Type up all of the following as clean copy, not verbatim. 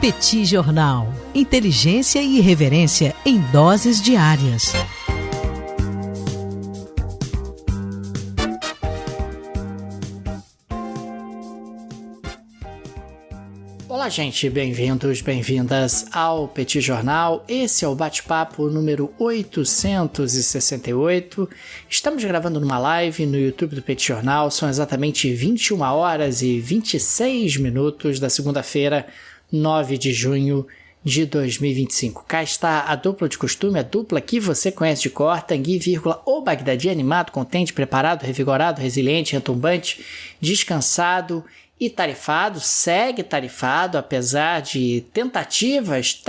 Petit Jornal. Inteligência e irreverência em doses diárias. Olá, gente, bem-vindos, bem-vindas ao Petit Jornal. Esse é o bate-papo número 868. Estamos gravando numa live no YouTube do Petit Jornal. São exatamente 21 horas e 26 minutos da segunda-feira, 9 de junho de 2025. Cá está a dupla de costume, a dupla que você conhece de cor, Tanguy, o Bagdadi, animado, contente, preparado, revigorado, resiliente, retumbante, descansado e tarifado, segue tarifado, apesar de tratativas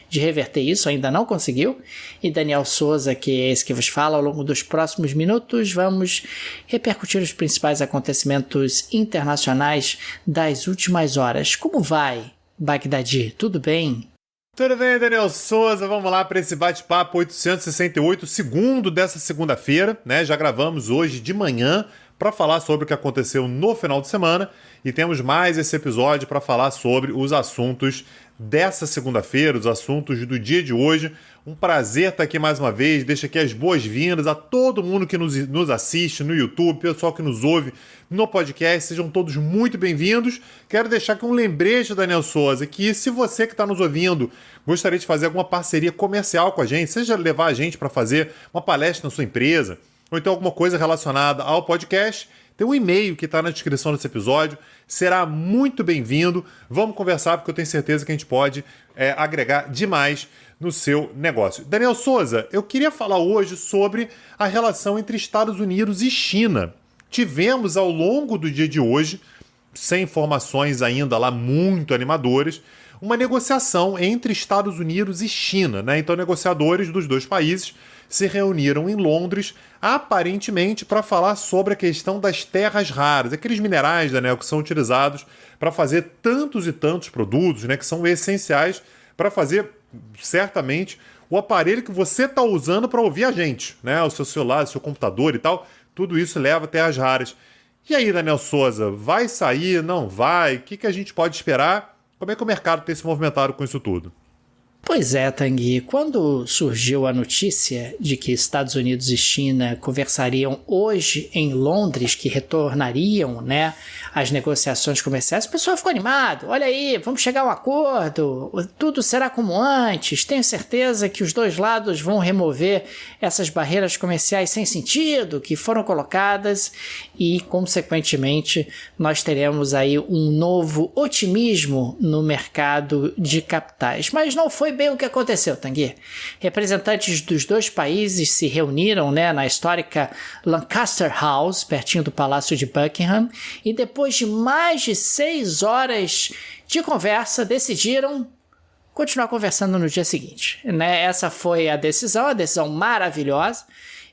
de reverter isso, ainda não conseguiu. E Daniel Souza, que é esse que vos fala. Ao longo dos próximos minutos, vamos repercutir os principais acontecimentos internacionais das últimas horas. Como vai, Bagdadi? Tudo bem? Tudo bem, Daniel Souza? Vamos lá para esse bate-papo 868, segundo dessa segunda-feira, né? Já gravamos hoje de manhã para falar sobre o que aconteceu no final de semana e temos mais esse episódio para falar sobre os assuntos dessa segunda-feira, os assuntos do dia de hoje. Um prazer estar aqui mais uma vez, deixo aqui as boas-vindas a todo mundo que nos assiste no YouTube, pessoal que nos ouve no podcast, sejam todos muito bem-vindos. Quero deixar aqui um lembrete, Daniel Souza, que se você que está nos ouvindo gostaria de fazer alguma parceria comercial com a gente, seja levar a gente para fazer uma palestra na sua empresa, ou então alguma coisa relacionada ao podcast, tem um e-mail que está na descrição desse episódio, será muito bem-vindo. Vamos conversar, porque eu tenho certeza que a gente pode agregar demais no seu negócio. Daniel Souza, eu queria falar hoje sobre a relação entre Estados Unidos e China. Tivemos ao longo do dia de hoje, sem informações ainda lá muito animadoras, uma negociação entre Estados Unidos e China, né? Então, negociadores dos dois países se reuniram em Londres, aparentemente para falar sobre a questão das terras raras, aqueles minerais, Daniel, que são utilizados para fazer tantos e tantos produtos, né, que são essenciais para fazer, certamente, o aparelho que você está usando para ouvir a gente, né, o seu celular, o seu computador e tal, tudo isso leva terras raras. E aí, Daniel Souza, vai sair, não vai? O que a gente pode esperar? Como é que o mercado tem se movimentado com isso tudo? Pois é, Tanguy, quando surgiu a notícia de que Estados Unidos e China conversariam hoje em Londres, que retornariam, né, as negociações comerciais, o pessoal ficou animado. Olha aí, vamos chegar a um acordo, tudo será como antes, tenho certeza que os dois lados vão remover essas barreiras comerciais sem sentido que foram colocadas e, consequentemente, nós teremos aí um novo otimismo no mercado de capitais. Mas não foi bem o que aconteceu, Tanguy. Representantes dos dois países se reuniram, né, na histórica Lancaster House, pertinho do Palácio de Buckingham, e depois de mais de 6 horas de conversa, decidiram continuar conversando no dia seguinte, né? Essa foi a decisão maravilhosa,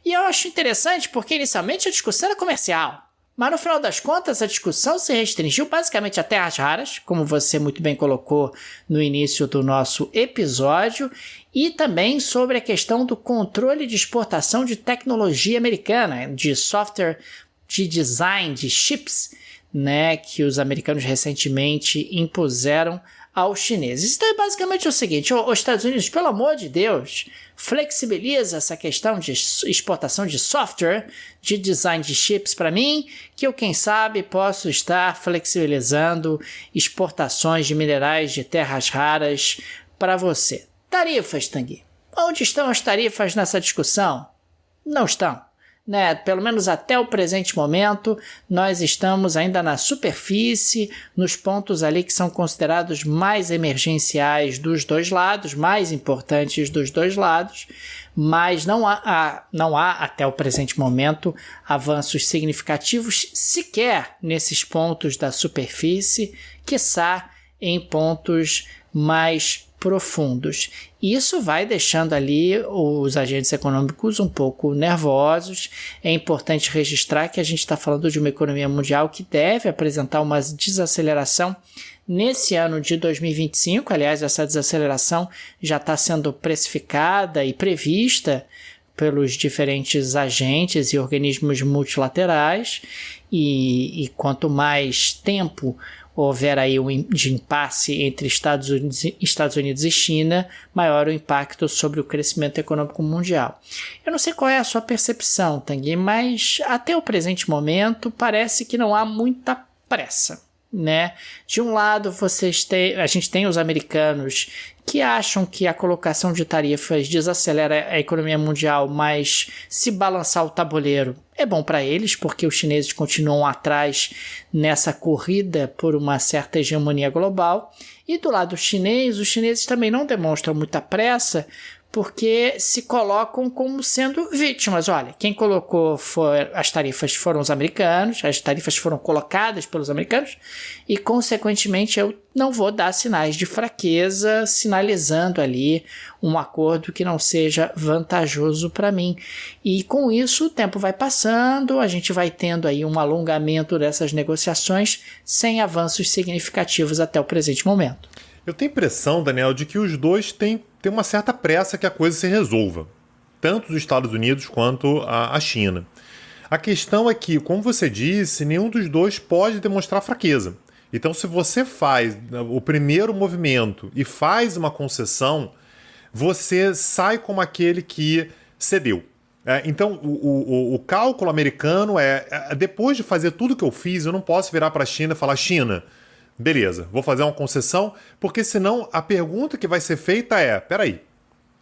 e eu acho interessante porque inicialmente a discussão era comercial. Mas no final das contas, a discussão se restringiu basicamente a terras raras, como você muito bem colocou no início do nosso episódio, e também sobre a questão do controle de exportação de tecnologia americana, de software, de design, de chips, né, que os americanos recentemente impuseram aos chineses. Então é basicamente o seguinte: os Estados Unidos, pelo amor de Deus, flexibiliza essa questão de exportação de software, de design de chips para mim, que eu, quem sabe, posso estar flexibilizando exportações de minerais de terras raras para você. Tarifas, Tanguy. Onde estão as tarifas nessa discussão? Não estão. Né, pelo menos até o presente momento, nós estamos ainda na superfície, nos pontos ali que são considerados mais emergenciais dos dois lados, mais importantes dos dois lados, mas não há até o presente momento avanços significativos sequer nesses pontos da superfície, quiçá em pontos mais profundos. Isso vai deixando ali os agentes econômicos um pouco nervosos. É importante registrar que a gente está falando de uma economia mundial que deve apresentar uma desaceleração nesse ano de 2025. Aliás, essa desaceleração já está sendo precificada e prevista pelos diferentes agentes e organismos multilaterais, e quanto mais tempo houver aí de impasse entre Estados Unidos e China, maior o impacto sobre o crescimento econômico mundial. Eu não sei qual é a sua percepção, Tanguy, mas até o presente momento parece que não há muita pressa, né? De um lado, a gente tem os americanos que acham que a colocação de tarifas desacelera a economia mundial, mas se balançar o tabuleiro é bom para eles, porque os chineses continuam atrás nessa corrida por uma certa hegemonia global. E do lado chinês, os chineses também não demonstram muita pressa, porque se colocam como sendo vítimas. Olha, quem colocou as tarifas foram os americanos, as tarifas foram colocadas pelos americanos e, consequentemente, eu não vou dar sinais de fraqueza, sinalizando ali um acordo que não seja vantajoso para mim. E com isso o tempo vai passando, a gente vai tendo aí um alongamento dessas negociações sem avanços significativos até o presente momento. Eu tenho a impressão, Daniel, de que os dois têm uma certa pressa que a coisa se resolva, tanto os Estados Unidos quanto a China. A questão é que, como você disse, nenhum dos dois pode demonstrar fraqueza. Então, se você faz o primeiro movimento e faz uma concessão, você sai como aquele que cedeu. Então, o cálculo americano depois de fazer tudo que eu fiz, eu não posso virar para a China e falar: China, beleza, vou fazer uma concessão, porque senão a pergunta que vai ser feita é: peraí,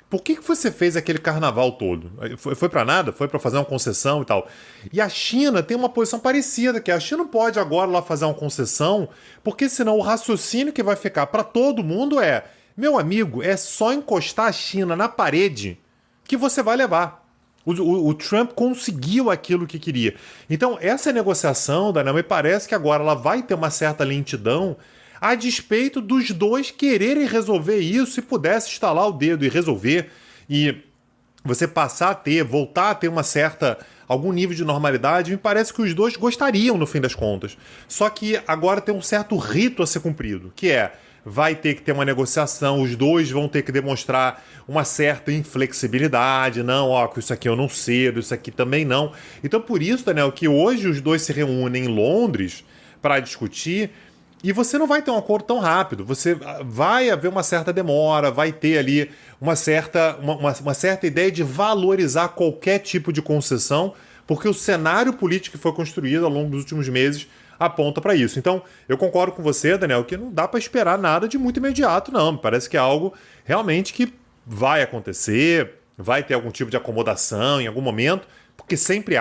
por que você fez aquele carnaval todo? Foi para nada? Foi para fazer uma concessão e tal? E a China tem uma posição parecida, que a China não pode agora lá fazer uma concessão, porque senão o raciocínio que vai ficar para todo mundo é: meu amigo, é só encostar a China na parede que você vai levar. O Trump conseguiu aquilo que queria. Então, essa negociação, Daniel, me parece que agora ela vai ter uma certa lentidão a despeito dos dois quererem resolver isso e pudesse estalar o dedo e resolver e você voltar a ter algum nível de normalidade. Me parece que os dois gostariam no fim das contas. Só que agora tem um certo rito a ser cumprido, que vai ter que ter uma negociação, os dois vão ter que demonstrar uma certa inflexibilidade, que isso aqui eu não cedo, isso aqui também não. Então por isso, Daniel, que hoje os dois se reúnem em Londres para discutir e você não vai ter um acordo tão rápido, vai haver uma certa demora, vai ter ali uma certa ideia de valorizar qualquer tipo de concessão, porque o cenário político que foi construído ao longo dos últimos meses aponta para isso. Então, eu concordo com você, Daniel, que não dá para esperar nada de muito imediato, não. Me parece que é algo realmente que vai acontecer, vai ter algum tipo de acomodação em algum momento, porque sempre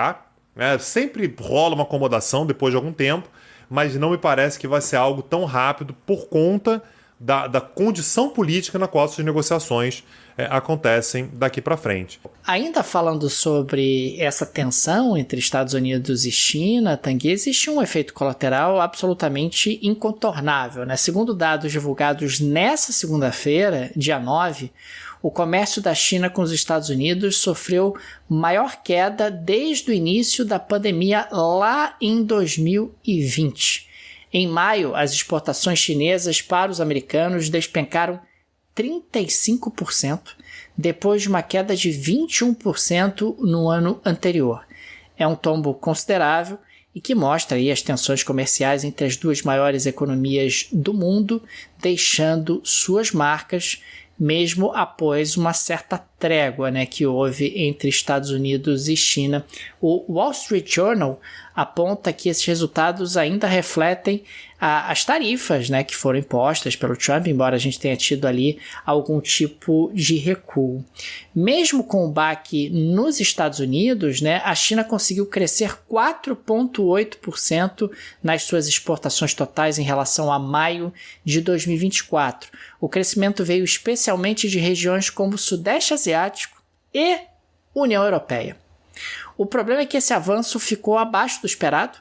sempre rola uma acomodação depois de algum tempo, mas não me parece que vai ser algo tão rápido por conta da condição política na qual essas negociações acontecem daqui para frente. Ainda falando sobre essa tensão entre Estados Unidos e China, Tanguy, existe um efeito colateral absolutamente incontornável, né? Segundo dados divulgados nessa segunda-feira, dia 9, o comércio da China com os Estados Unidos sofreu maior queda desde o início da pandemia lá em 2020. Em maio, as exportações chinesas para os americanos despencaram 35%, depois de uma queda de 21% no ano anterior. É um tombo considerável e que mostra aí as tensões comerciais entre as duas maiores economias do mundo, deixando suas marcas, mesmo após uma certa trégua, né, que houve entre Estados Unidos e China. O Wall Street Journal aponta que esses resultados ainda refletem as tarifas, né, que foram impostas pelo Trump, embora a gente tenha tido ali algum tipo de recuo. Mesmo com o baque nos Estados Unidos, né, a China conseguiu crescer 4,8% nas suas exportações totais em relação a maio de 2024. O crescimento veio especialmente de regiões como o Sudeste Asiático e União Europeia. O problema é que esse avanço ficou abaixo do esperado,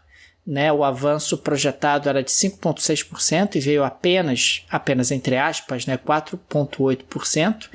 né? O avanço projetado era de 5,6% e veio apenas entre aspas, né, 4,8%,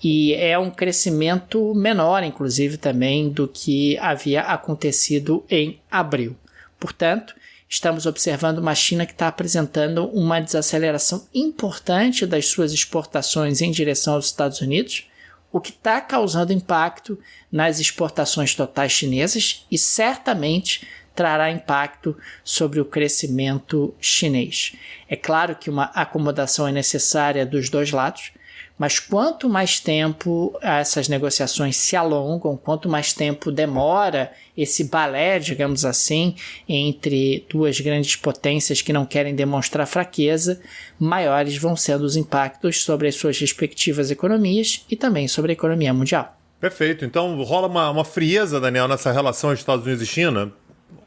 e é um crescimento menor, inclusive, também do que havia acontecido em abril. Portanto, estamos observando uma China que está apresentando uma desaceleração importante das suas exportações em direção aos Estados Unidos, o que está causando impacto nas exportações totais chinesas e certamente trará impacto sobre o crescimento chinês. É claro que uma acomodação é necessária dos dois lados, mas quanto mais tempo essas negociações se alongam, quanto mais tempo demora esse balé, digamos assim, entre duas grandes potências que não querem demonstrar fraqueza, maiores vão sendo os impactos sobre as suas respectivas economias e também sobre a economia mundial. Perfeito. Então rola uma frieza, Daniel, nessa relação entre Estados Unidos e China?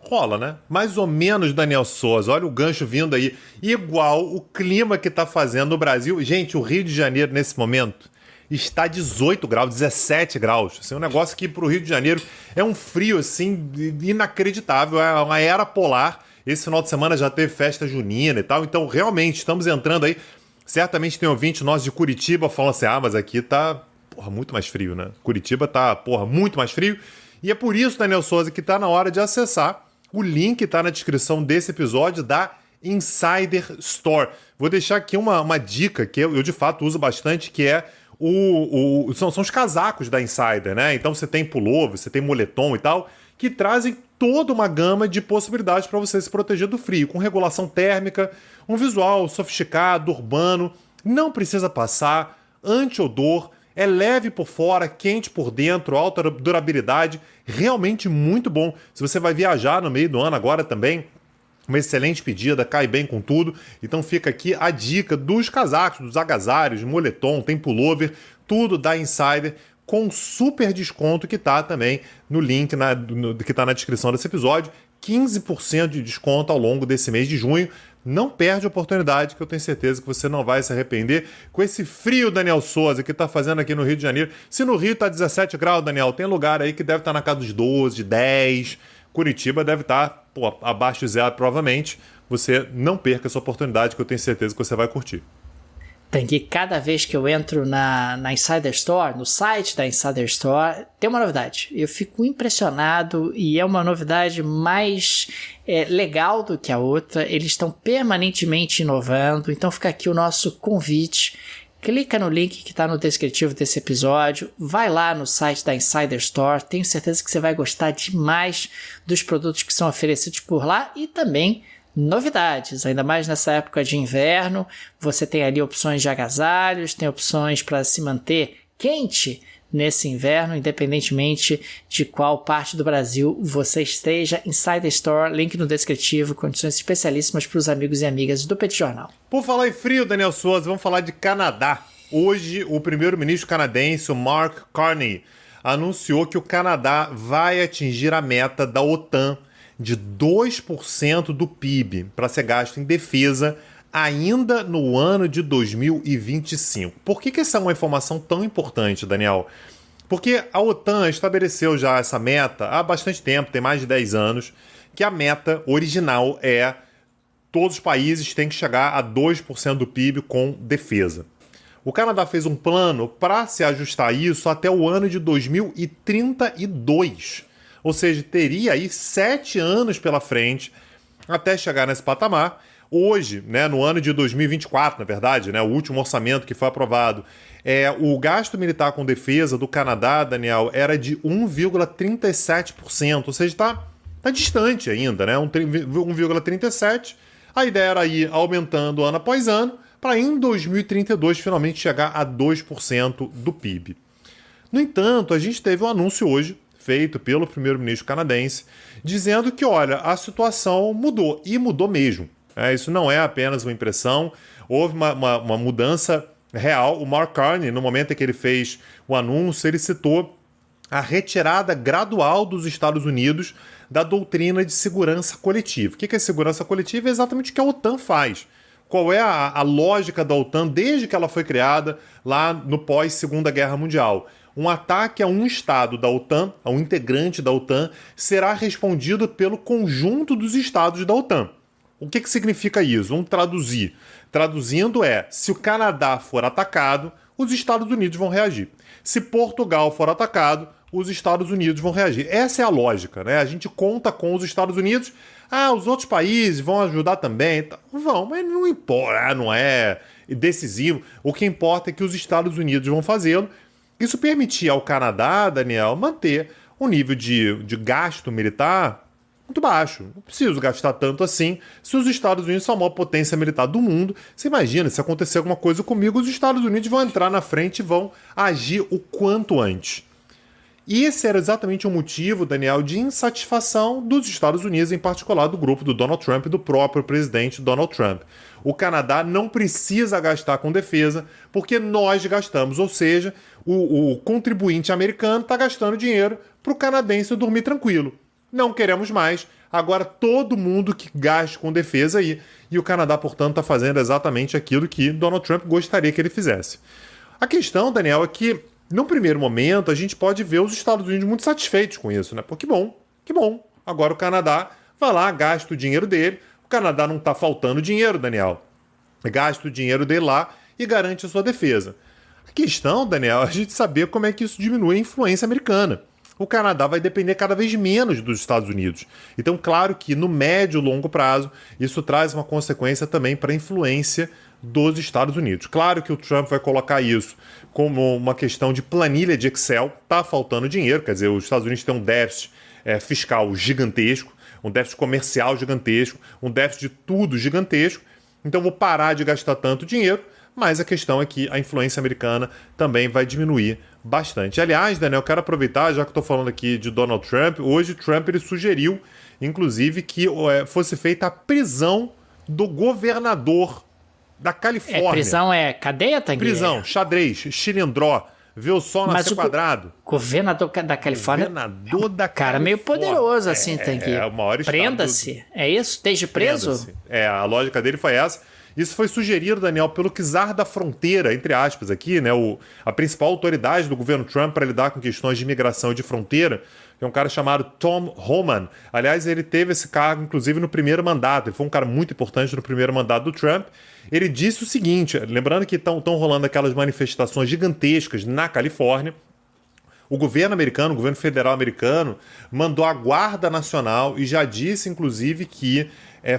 Rola, né? Mais ou menos, Daniel Souza. Olha o gancho vindo aí. Igual o clima que tá fazendo no Brasil. Gente, o Rio de Janeiro, nesse momento, está 18 graus, 17 graus. Assim, um negócio que pro Rio de Janeiro é um frio, assim, inacreditável. É uma era polar. Esse final de semana já teve festa junina e tal. Então, realmente, estamos entrando aí. Certamente tem ouvinte nosso de Curitiba falando assim, mas aqui tá, muito mais frio, né? Curitiba tá, muito mais frio. E é por isso, Daniel Souza, que tá na hora de acessar. O link está na descrição desse episódio da Insider Store. Vou deixar aqui uma dica que eu de fato uso bastante, que é são os casacos da Insider, né? Então você tem pullover, você tem moletom e tal, que trazem toda uma gama de possibilidades para você se proteger do frio, com regulação térmica, um visual sofisticado, urbano, não precisa passar, anti-odor, é leve por fora, quente por dentro, alta durabilidade, realmente muito bom. Se você vai viajar no meio do ano agora também, uma excelente pedida, cai bem com tudo. Então fica aqui a dica dos casacos, dos agasalhos, moletom, tem pullover, tudo da Insider com super desconto que tá também no link que tá na descrição desse episódio. 15% de desconto ao longo desse mês de junho. Não perde a oportunidade, que eu tenho certeza que você não vai se arrepender. Com esse frio, Daniel Souza, que está fazendo aqui no Rio de Janeiro. Se no Rio está 17 graus, Daniel, tem lugar aí que deve estar na casa dos 12, 10. Curitiba deve estar abaixo de zero, provavelmente. Você não perca essa oportunidade, que eu tenho certeza que você vai curtir. Tem que cada vez que eu entro na Insider Store, no site da Insider Store, tem uma novidade. Eu fico impressionado e é uma novidade mais legal do que a outra. Eles estão permanentemente inovando, então fica aqui o nosso convite. Clica no link que está no descritivo desse episódio, vai lá no site da Insider Store, tenho certeza que você vai gostar demais dos produtos que são oferecidos por lá e também novidades, ainda mais nessa época de inverno. Você tem ali opções de agasalhos, tem opções para se manter quente nesse inverno, independentemente de qual parte do Brasil você esteja. Insider Store, link no descritivo, condições especialíssimas para os amigos e amigas do Petit Jornal. Por falar em frio, Daniel Souza, vamos falar de Canadá. Hoje, o primeiro-ministro canadense, o Mark Carney, anunciou que o Canadá vai atingir a meta da OTAN de 2% do PIB para ser gasto em defesa ainda no ano de 2025. Por que essa é uma informação tão importante, Daniel? Porque a OTAN estabeleceu já essa meta há bastante tempo, tem mais de 10 anos, que a meta original é todos os países têm que chegar a 2% do PIB com defesa. O Canadá fez um plano para se ajustar a isso até o ano de 2032. Ou seja, teria aí 7 anos pela frente até chegar nesse patamar. Hoje, né, no ano de 2024, na verdade, né, o último orçamento que foi aprovado, o gasto militar com defesa do Canadá, Daniel, era de 1,37%. Ou seja, está distante ainda, né? 1,37%. A ideia era ir aumentando ano após ano, para em 2032 finalmente chegar a 2% do PIB. No entanto, a gente teve um anúncio hoje, feito pelo primeiro-ministro canadense, dizendo que, olha, a situação mudou, e mudou mesmo. Isso não é apenas uma impressão, houve uma mudança real. O Mark Carney, no momento em que ele fez o anúncio, ele citou a retirada gradual dos Estados Unidos da doutrina de segurança coletiva. O que é segurança coletiva? É exatamente o que a OTAN faz. Qual é a lógica da OTAN desde que ela foi criada lá no pós-Segunda Guerra Mundial? Um ataque a um estado da OTAN, a um integrante da OTAN, será respondido pelo conjunto dos estados da OTAN. O que significa isso? Vamos traduzir. Traduzindo se o Canadá for atacado, os Estados Unidos vão reagir. Se Portugal for atacado, os Estados Unidos vão reagir. Essa é a lógica, né? A gente conta com os Estados Unidos. Os outros países vão ajudar também. Vão, mas não importa, não é decisivo. O que importa é que os Estados Unidos vão fazê-lo. Isso permitia ao Canadá, Daniel, manter um nível de gasto militar muito baixo. Não preciso gastar tanto assim se os Estados Unidos são a maior potência militar do mundo. Você imagina, se acontecer alguma coisa comigo, os Estados Unidos vão entrar na frente e vão agir o quanto antes. E esse era exatamente o motivo, Daniel, de insatisfação dos Estados Unidos, em particular do grupo do Donald Trump e do próprio presidente Donald Trump. O Canadá não precisa gastar com defesa porque nós gastamos, ou seja, o contribuinte americano está gastando dinheiro para o canadense dormir tranquilo. Não queremos mais, agora todo mundo que gaste com defesa aí. E o Canadá, portanto, está fazendo exatamente aquilo que Donald Trump gostaria que ele fizesse. A questão, Daniel, é que no primeiro momento, a gente pode ver os Estados Unidos muito satisfeitos com isso, né? Pô, que bom. Agora o Canadá vai lá, gasta o dinheiro dele. O Canadá não está faltando dinheiro, Daniel. Gasta o dinheiro dele lá e garante a sua defesa. A questão, Daniel, é a gente saber como é que isso diminui a influência americana. O Canadá vai depender cada vez menos dos Estados Unidos. Então, claro que no médio e longo prazo, isso traz uma consequência também para a influência dos Estados Unidos. Claro que o Trump vai colocar isso como uma questão de planilha de Excel. Está faltando dinheiro, quer dizer, os Estados Unidos têm um déficit fiscal gigantesco, um déficit comercial gigantesco, um déficit de tudo gigantesco. Então, vou parar de gastar tanto dinheiro, mas a questão é que a influência americana também vai diminuir bastante. Aliás, Daniel, eu quero aproveitar, já que estou falando aqui de Donald Trump, hoje Trump ele sugeriu, inclusive, que fosse feita a prisão do governador da Califórnia. Prisão é cadeia, Tanguy? Prisão, xadrez, chilindró, vê o sol nascer quadrado. Governador da Califórnia. Governador da Califórnia. Cara, meio poderoso assim, Tanguy. É o maior estado. Prenda-se. É isso? Esteja preso? A lógica dele foi essa. Isso foi sugerido, Daniel, pelo czar da fronteira, entre aspas, aqui, né? A principal autoridade do governo Trump para lidar com questões de imigração e de fronteira, que é um cara chamado Tom Homan. Aliás, ele teve esse cargo, inclusive, no primeiro mandato. Ele foi um cara muito importante no primeiro mandato do Trump. Ele disse o seguinte, lembrando que estão rolando aquelas manifestações gigantescas na Califórnia. O governo americano, o governo federal americano, mandou a Guarda Nacional e já disse, inclusive, que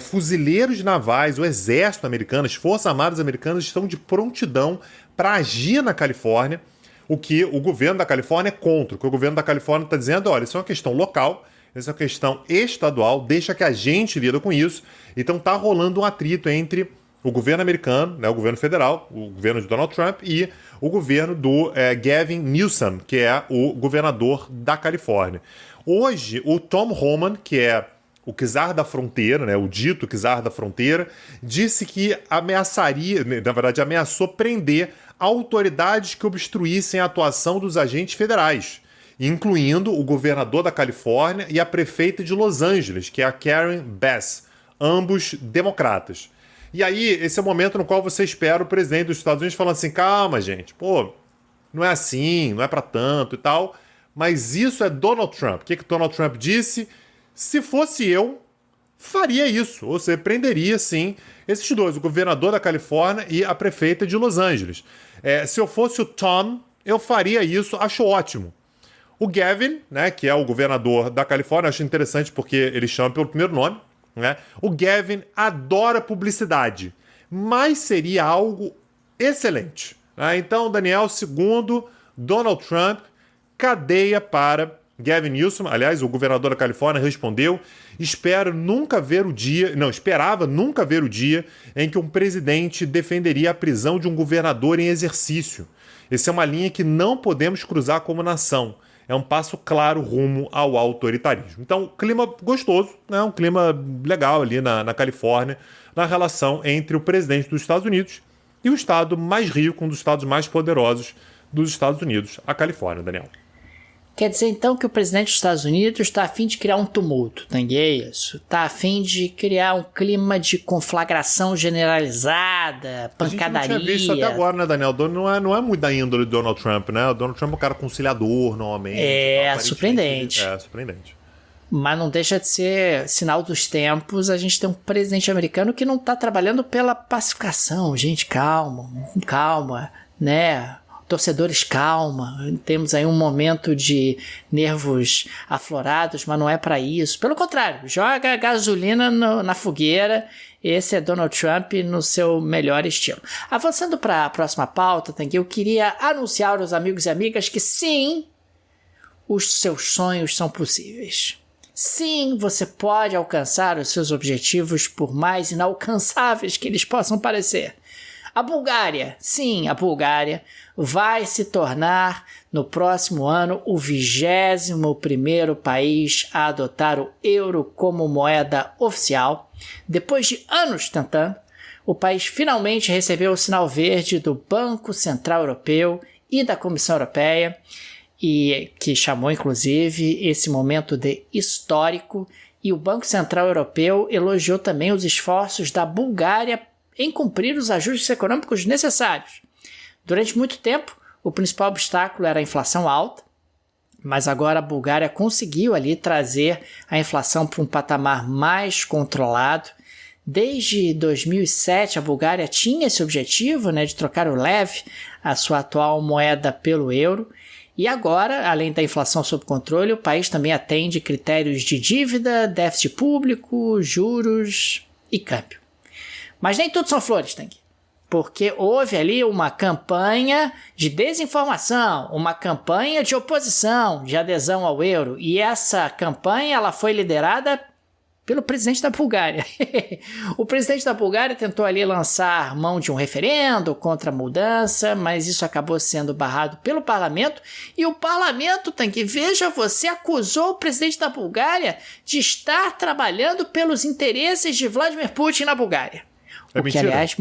fuzileiros navais, o exército americano, as forças armadas americanas estão de prontidão para agir na Califórnia, o que o governo da Califórnia é contra. O que o governo da Califórnia está dizendo, olha, isso é uma questão local, isso é uma questão estadual, deixa que a gente lida com isso. Então está rolando um atrito entre o governo americano, né, o governo federal, o governo de Donald Trump e o governo do Gavin Newsom, que é o governador da Califórnia. Hoje, o Tom Homan, que é o czar da fronteira, né, o dito czar da fronteira, disse que ameaçou prender autoridades que obstruíssem a atuação dos agentes federais, incluindo o governador da Califórnia e a prefeita de Los Angeles, que é a Karen Bass, ambos democratas. E aí, esse é o momento no qual você espera o presidente dos Estados Unidos falando assim, calma, gente, não é assim, não é pra tanto e tal, mas isso é Donald Trump. O que Donald Trump disse? Se fosse eu, faria isso. Ou seja, prenderia, sim, esses dois, o governador da Califórnia e a prefeita de Los Angeles. Se eu fosse o Tom, eu faria isso, acho ótimo. O Gavin, né, que é o governador da Califórnia, acho interessante porque ele chama pelo primeiro nome, né? O Gavin adora publicidade, mas seria algo excelente. Né? Então, Daniel, segundo Donald Trump, cadeia para Gavin Newsom. Aliás, o governador da Califórnia respondeu: esperava nunca ver o dia em que um presidente defenderia a prisão de um governador em exercício. Essa é uma linha que não podemos cruzar como nação. É um passo claro rumo ao autoritarismo. Então, clima gostoso, né? Um clima legal ali na Califórnia, na relação entre o presidente dos Estados Unidos e o estado mais rico, um dos estados mais poderosos dos Estados Unidos, a Califórnia, Daniel. Quer dizer, então, que o presidente dos Estados Unidos está a fim de criar um tumulto, Tanguy, é isso? Está a fim de criar um clima de conflagração generalizada, pancadaria. A gente não tinha visto até agora, né, Daniel? Não é muito da índole do Donald Trump, né? O Donald Trump é um cara conciliador, normalmente. Surpreendente. Surpreendente. Mas não deixa de ser sinal dos tempos. A gente tem um presidente americano que não está trabalhando pela pacificação. Gente, calma, né? Torcedores, calma, temos aí um momento de nervos aflorados, mas não é para isso. Pelo contrário, joga gasolina na fogueira. Esse é Donald Trump no seu melhor estilo. Avançando para a próxima pauta, eu queria anunciar aos amigos e amigas que sim, os seus sonhos são possíveis. sim, você pode alcançar os seus objetivos por mais inalcançáveis que eles possam parecer. A Bulgária, sim, a Bulgária vai se tornar no próximo ano o 21º país a adotar o euro como moeda oficial. Depois de anos tentando, o país finalmente recebeu o sinal verde do Banco Central Europeu e da Comissão Europeia, e que chamou inclusive esse momento de histórico, e o Banco Central Europeu elogiou também os esforços da Bulgária em cumprir os ajustes econômicos necessários. Durante muito tempo, o principal obstáculo era a inflação alta, mas agora a Bulgária conseguiu ali trazer a inflação para um patamar mais controlado. Desde 2007, a Bulgária tinha esse objetivo, né, de trocar o lev, a sua atual moeda, pelo euro. E agora, além da inflação sob controle, o país também atende critérios de dívida, déficit público, juros e câmbio. Mas nem tudo são flores, Tanguy, porque houve ali uma campanha de desinformação, uma campanha de oposição, de adesão ao euro, e essa campanha ela foi liderada pelo presidente da Bulgária. O presidente da Bulgária tentou ali lançar mão de um referendo contra a mudança, mas isso acabou sendo barrado pelo parlamento, e o parlamento, Tanguy, veja, você acusou o presidente da Bulgária de estar trabalhando pelos interesses de Vladimir Putin na Bulgária. É mentira? Aliás,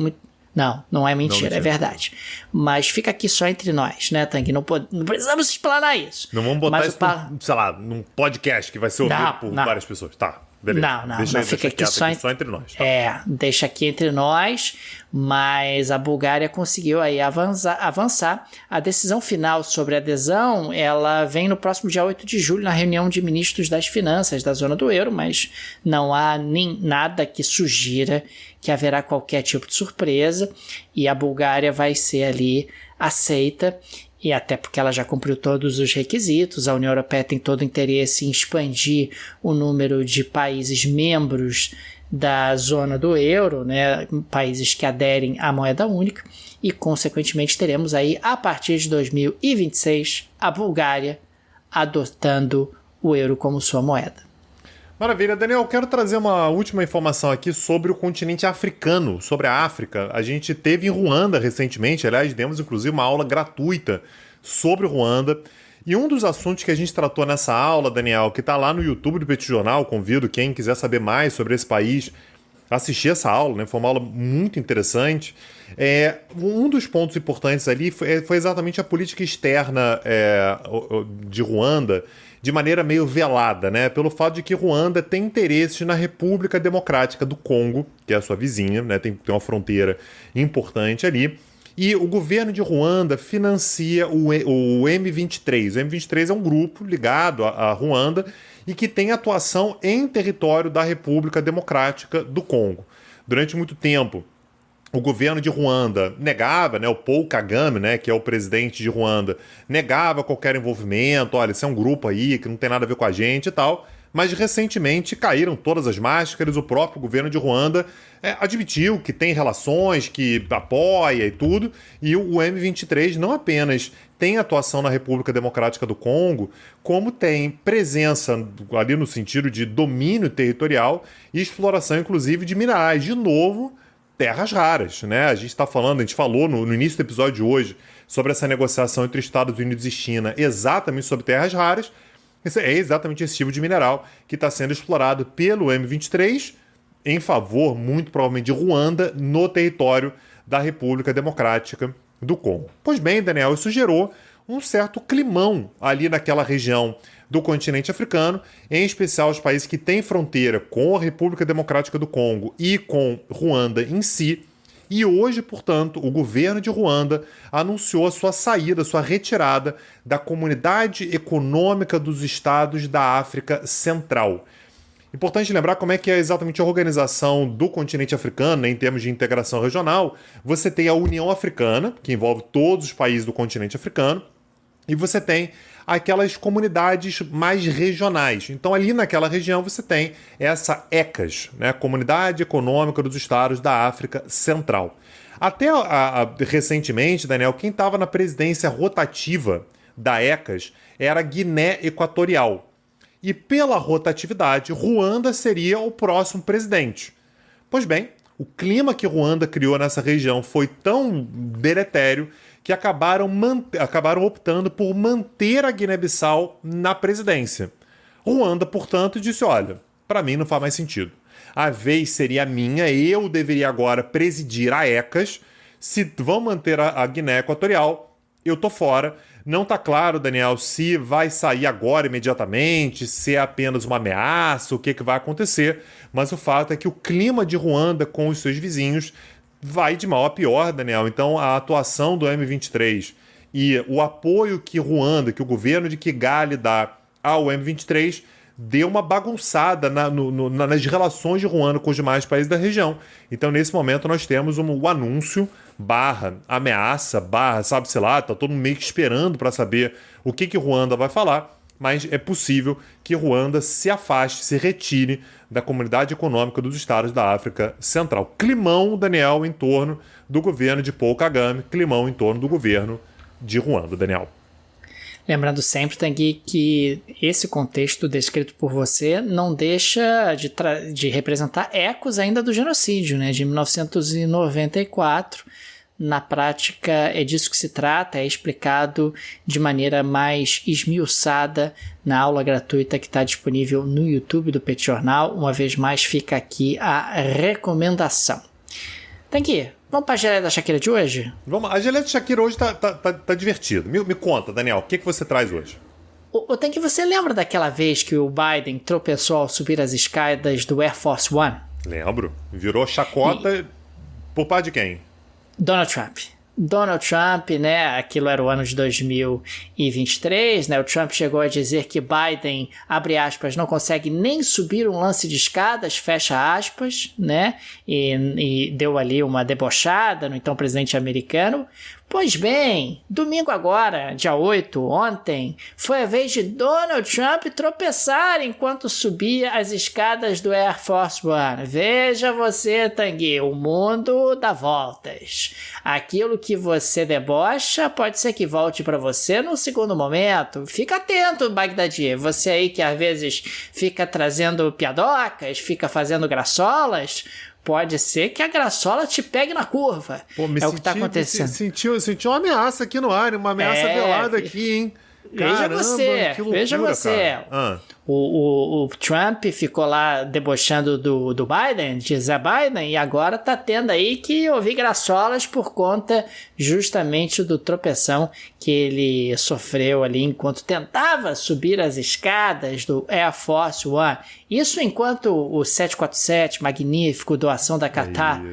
não é mentira, é verdade. Mas fica aqui só entre nós, né, Tanguy? Não precisamos explanar isso. Não vamos botar isso, sei lá, num podcast que vai ser ouvido por várias pessoas. Tá, beleza. Não, fica aqui só entre nós. Tá. Deixa aqui entre nós, mas a Bulgária conseguiu aí avançar. A decisão final sobre a adesão, ela vem no próximo dia 8 de julho, na reunião de ministros das finanças da zona do euro, mas não há nem nada que sugira que haverá qualquer tipo de surpresa, e a Bulgária vai ser ali aceita, e até porque ela já cumpriu todos os requisitos. A União Europeia tem todo o interesse em expandir o número de países membros da zona do euro, né, países que aderem à moeda única, e consequentemente teremos aí, a partir de 2026, a Bulgária adotando o euro como sua moeda. Maravilha, Daniel, eu quero trazer uma última informação aqui sobre o continente africano, sobre a África. A gente teve em Ruanda recentemente, aliás, demos inclusive uma aula gratuita sobre Ruanda. E um dos assuntos que a gente tratou nessa aula, Daniel, que está lá no YouTube do Petit Jornal, convido quem quiser saber mais sobre esse país a assistir essa aula, né? Foi uma aula muito interessante. Um dos pontos importantes ali foi exatamente a política externa de Ruanda, de maneira meio velada, né? Pelo fato de que Ruanda tem interesses na República Democrática do Congo, que é a sua vizinha, né? Tem uma fronteira importante ali. E o governo de Ruanda financia o M23. O M23 é um grupo ligado a Ruanda e que tem atuação em território da República Democrática do Congo. Durante muito tempo, o governo de Ruanda negava, né, o Paul Kagame, né, que é o presidente de Ruanda, negava qualquer envolvimento, olha, isso é um grupo aí que não tem nada a ver com a gente e tal, mas recentemente caíram todas as máscaras, o próprio governo de Ruanda admitiu que tem relações, que apoia e tudo, e o M23 não apenas tem atuação na República Democrática do Congo, como tem presença ali no sentido de domínio territorial e exploração, inclusive, de minerais. De novo, terras raras, né? A gente falou no início do episódio de hoje sobre essa negociação entre Estados Unidos e China, exatamente sobre terras raras. É exatamente esse tipo de mineral que está sendo explorado pelo M23 em favor, muito provavelmente, de Ruanda no território da República Democrática do Congo. Pois bem, Daniel, isso gerou um certo climão ali naquela região do continente africano, em especial os países que têm fronteira com a República Democrática do Congo e com Ruanda em si. E hoje, portanto, o governo de Ruanda anunciou a sua saída, a sua retirada da Comunidade Econômica dos Estados da África Central. Importante lembrar como é que é exatamente a organização do continente africano, né, em termos de integração regional. Você tem a União Africana, que envolve todos os países do continente africano, e você tem aquelas comunidades mais regionais. Então, ali naquela região, você tem essa ECAS, né? Comunidade Econômica dos Estados da África Central. Até recentemente, Daniel, quem estava na presidência rotativa da ECAS era a Guiné Equatorial. e pela rotatividade, Ruanda seria o próximo presidente. Pois bem, o clima que Ruanda criou nessa região foi tão deletério que acabaram optando por manter a Guiné-Bissau na presidência. Ruanda, portanto, disse, olha, para mim não faz mais sentido. A vez seria minha, eu deveria agora presidir a ECAS. Se vão manter a Guiné Equatorial, eu tô fora. Não tá claro, Daniel, se vai sair agora imediatamente, se é apenas uma ameaça, o que vai acontecer. Mas o fato é que o clima de Ruanda com os seus vizinhos vai de mal a pior, Daniel. Então a atuação do M23 e o apoio que Ruanda, que o governo de Kigali dá ao M23, deu uma bagunçada nas relações de Ruanda com os demais países da região. Então, nesse momento, nós temos um anúncio, ameaça, sabe-se lá, tá todo mundo meio que esperando para saber o que Ruanda vai falar, mas é possível que Ruanda se afaste, se retire da Comunidade Econômica dos Estados da África Central. Climão, Daniel, em torno do governo de Paul Kagame, climão em torno do governo de Ruanda, Daniel. Lembrando sempre, Tanguy, que esse contexto descrito por você não deixa de representar ecos ainda do genocídio, né, de 1994. Na prática, é disso que se trata, é explicado de maneira mais esmiuçada na aula gratuita que está disponível no YouTube do Petit Jornal. Uma vez mais, fica aqui a recomendação. Tanguy, vamos para a geleia da Shakira de hoje? Vamos, a geleia da Shakira hoje tá divertido. Me conta, Daniel, o que você traz hoje? Tanguy, você lembra daquela vez que o Biden tropeçou ao subir as escadas do Air Force One? Lembro. Virou chacota por parte de quem? Donald Trump, né, aquilo era o ano de 2023, né, o Trump chegou a dizer que Biden, abre aspas, não consegue nem subir um lance de escadas, fecha aspas, né, e deu ali uma debochada no então presidente americano. Pois bem, domingo agora, dia 8, ontem, foi a vez de Donald Trump tropeçar enquanto subia as escadas do Air Force One. Veja você, Tanguy, o mundo dá voltas. Aquilo que você debocha pode ser que volte para você no segundo momento. Fica atento, Bagdadi, você aí que às vezes fica trazendo piadocas, fica fazendo graçolas, pode ser que a graçola te pegue na curva. Pô, é o que tá acontecendo. Senti uma ameaça aqui no ar, uma ameaça velada aqui, hein? Caramba, Veja você. O Trump ficou lá debochando do Biden, de Zé Biden, e agora tá tendo aí que ouvir graçolas por conta justamente do tropeção que ele sofreu ali enquanto tentava subir as escadas do Air Force One. Isso enquanto o 747, magnífico, doação da Catar,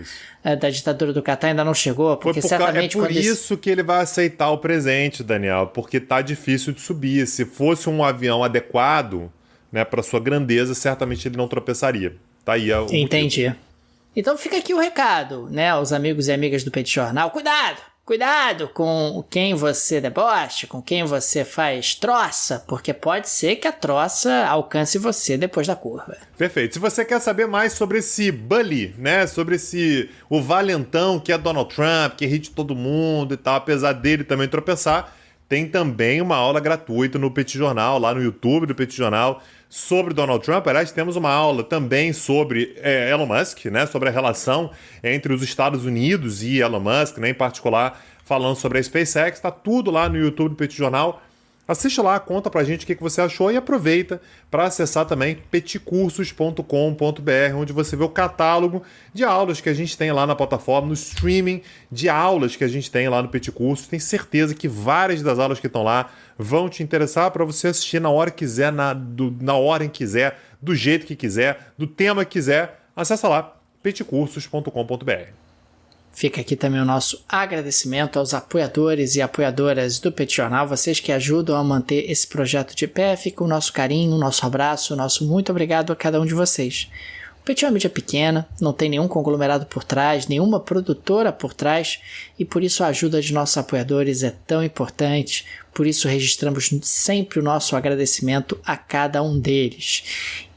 da ditadura do Catar, ainda não chegou, porque certamente... É por isso que ele vai aceitar o presente, Daniel, porque tá difícil de subir. Se fosse um avião adequado, né, para sua grandeza, certamente ele não tropeçaria. Tá aí o Entendi. motivo. Então fica aqui o recado, né, aos amigos e amigas do Petit Jornal. Cuidado com quem você debocha, com quem você faz troça, porque pode ser que a troça alcance você depois da curva. Perfeito. Se você quer saber mais sobre esse bully, né, sobre o valentão que é Donald Trump, que irrita todo mundo e tal, apesar dele também tropeçar, tem também uma aula gratuita no Petit Jornal, lá no YouTube do Petit Jornal, sobre Donald Trump. Aliás, temos uma aula também sobre Elon Musk, né, sobre a relação entre os Estados Unidos e Elon Musk, né, em particular falando sobre a SpaceX. Está tudo lá no YouTube do Petit Jornal. Assiste lá, conta pra gente o que você achou e aproveita para acessar também petcursos.com.br, onde você vê o catálogo de aulas que a gente tem lá na plataforma, no streaming de aulas que a gente tem lá no Petit Cursos. Tenho certeza que várias das aulas que estão lá vão te interessar para você assistir na hora que quiser, na hora em que quiser, do jeito que quiser, do tema que quiser. Acessa lá, petcursos.com.br. Fica aqui também o nosso agradecimento aos apoiadores e apoiadoras do Petit Jornal, vocês que ajudam a manter esse projeto de pé. Fica o nosso carinho, o nosso abraço, o nosso muito obrigado a cada um de vocês. O Petit é uma mídia pequena, não tem nenhum conglomerado por trás, nenhuma produtora por trás, e por isso a ajuda de nossos apoiadores é tão importante, por isso registramos sempre o nosso agradecimento a cada um deles.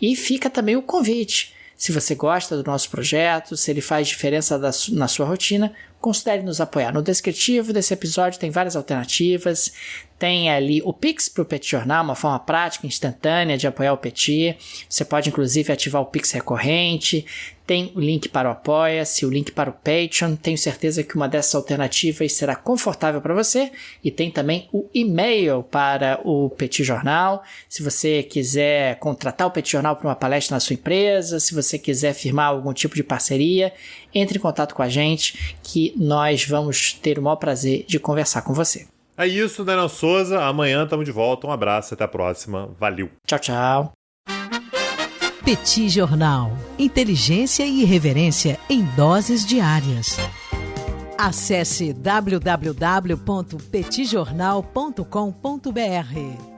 E fica também o convite. Se você gosta do nosso projeto, se ele faz diferença na sua rotina, considere nos apoiar. No descritivo desse episódio tem várias alternativas. Tem ali o Pix para o Petit Jornal, uma forma prática, instantânea de apoiar o Petit. Você pode, inclusive, ativar o Pix recorrente. Tem o link para o Apoia-se, o link para o Patreon. Tenho certeza que uma dessas alternativas será confortável para você. E tem também o e-mail para o Petit Jornal. Se você quiser contratar o Petit Jornal para uma palestra na sua empresa, se você quiser firmar algum tipo de parceria, entre em contato com a gente que nós vamos ter o maior prazer de conversar com você. É isso, Daniel Souza. Amanhã estamos de volta. Um abraço, até a próxima. Valeu. Tchau, tchau. Petit Jornal. Inteligência e irreverência em doses diárias. Acesse www.petitjornal.com.br.